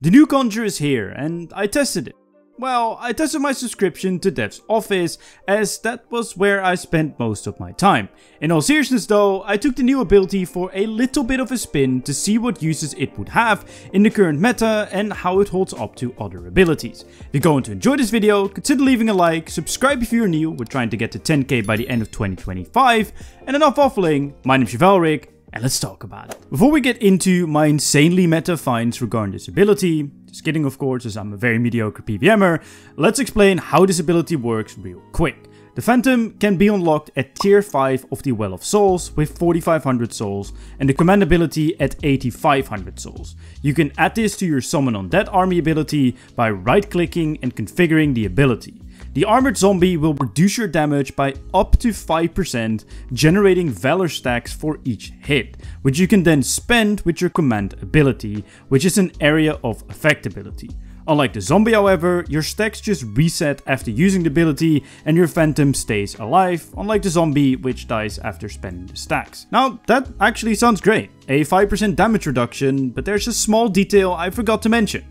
The new Conjure is here, and I tested it. Well, I tested my subscription to Dev's Office, as that was where I spent most of my time. In all seriousness though, I took the new ability for a little bit of a spin to see what uses it would have in the current meta and how it holds up to other abilities. If you're going to enjoy this video, consider leaving a like, subscribe if you're new, we're trying to get to 10k by the end of 2025, and enough waffling, my name's Chevalric, and let's talk about it. Before we get into my insanely meta finds regarding this ability, just kidding of course, as I'm a very mediocre PVMer, let's explain how this ability works real quick. The Phantom can be unlocked at tier 5 of the Well of Souls with 4500 souls and the command ability at 8500 souls. You can add this to your Summon Undead Army ability by right clicking and configuring the ability. The armored zombie will reduce your damage by up to 5%, generating valor stacks for each hit, which you can then spend with your command ability, which is an area of effect ability. Unlike the zombie however, your stacks just reset after using the ability and your Phantom stays alive, unlike the zombie which dies after spending the stacks. Now that actually sounds great, a 5% damage reduction, but there's a small detail I forgot to mention.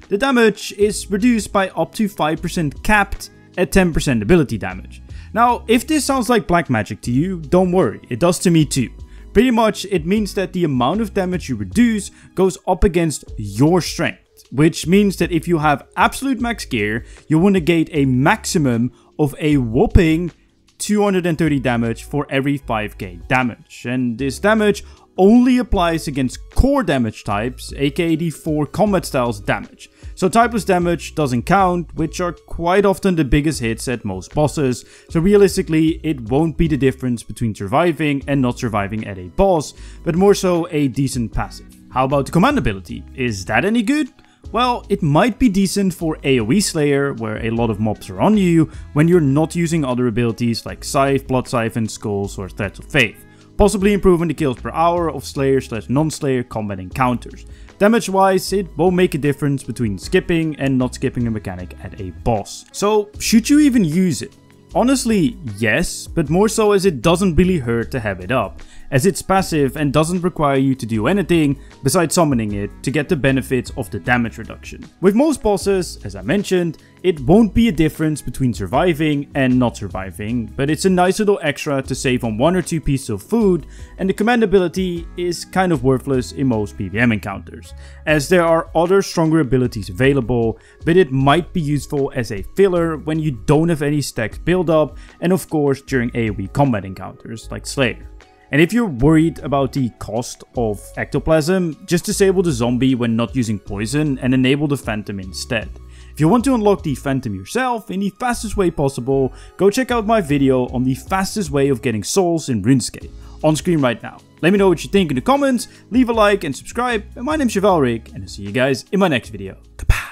The damage is reduced by up to 5% capped at 10% ability damage. Now, if this sounds like black magic to you, don't worry, it does to me too. Pretty much, it means that the amount of damage you reduce goes up against your strength, which means that if you have absolute max gear, you will negate a maximum of a whopping 230 damage for every 5k damage, and this damage only applies against core damage types, aka the 4 combat styles damage. So typeless damage doesn't count, which are quite often the biggest hits at most bosses, so realistically it won't be the difference between surviving and not surviving at a boss, but more so a decent passive. How about the command ability? Is that any good? Well, it might be decent for AoE Slayer, where a lot of mobs are on you, when you're not using other abilities like Scythe, Blood Siphon, Skulls or Threads of Faith. Possibly improving the kills per hour of Slayer/non-Slayer combat encounters. Damage wise, it won't make a difference between skipping and not skipping a mechanic at a boss. So should you even use it? Honestly, yes, but more so as it doesn't really hurt to have it up, as it's passive and doesn't require you to do anything besides summoning it to get the benefits of the damage reduction. With most bosses, as I mentioned, it won't be a difference between surviving and not surviving, but it's a nice little extra to save on 1 or 2 pieces of food, and the command ability is kind of worthless in most PvM encounters, as there are other stronger abilities available, but it might be useful as a filler when you don't have any stacks build up, and of course during AoE combat encounters like Slayer. And if you're worried about the cost of Ectoplasm, just disable the zombie when not using poison and enable the Phantom instead. If you want to unlock the Phantom yourself in the fastest way possible, go check out my video on the fastest way of getting souls in RuneScape, on screen right now. Let me know what you think in the comments, leave a like and subscribe, and my name's Chevalric, and I'll see you guys in my next video. Kapow!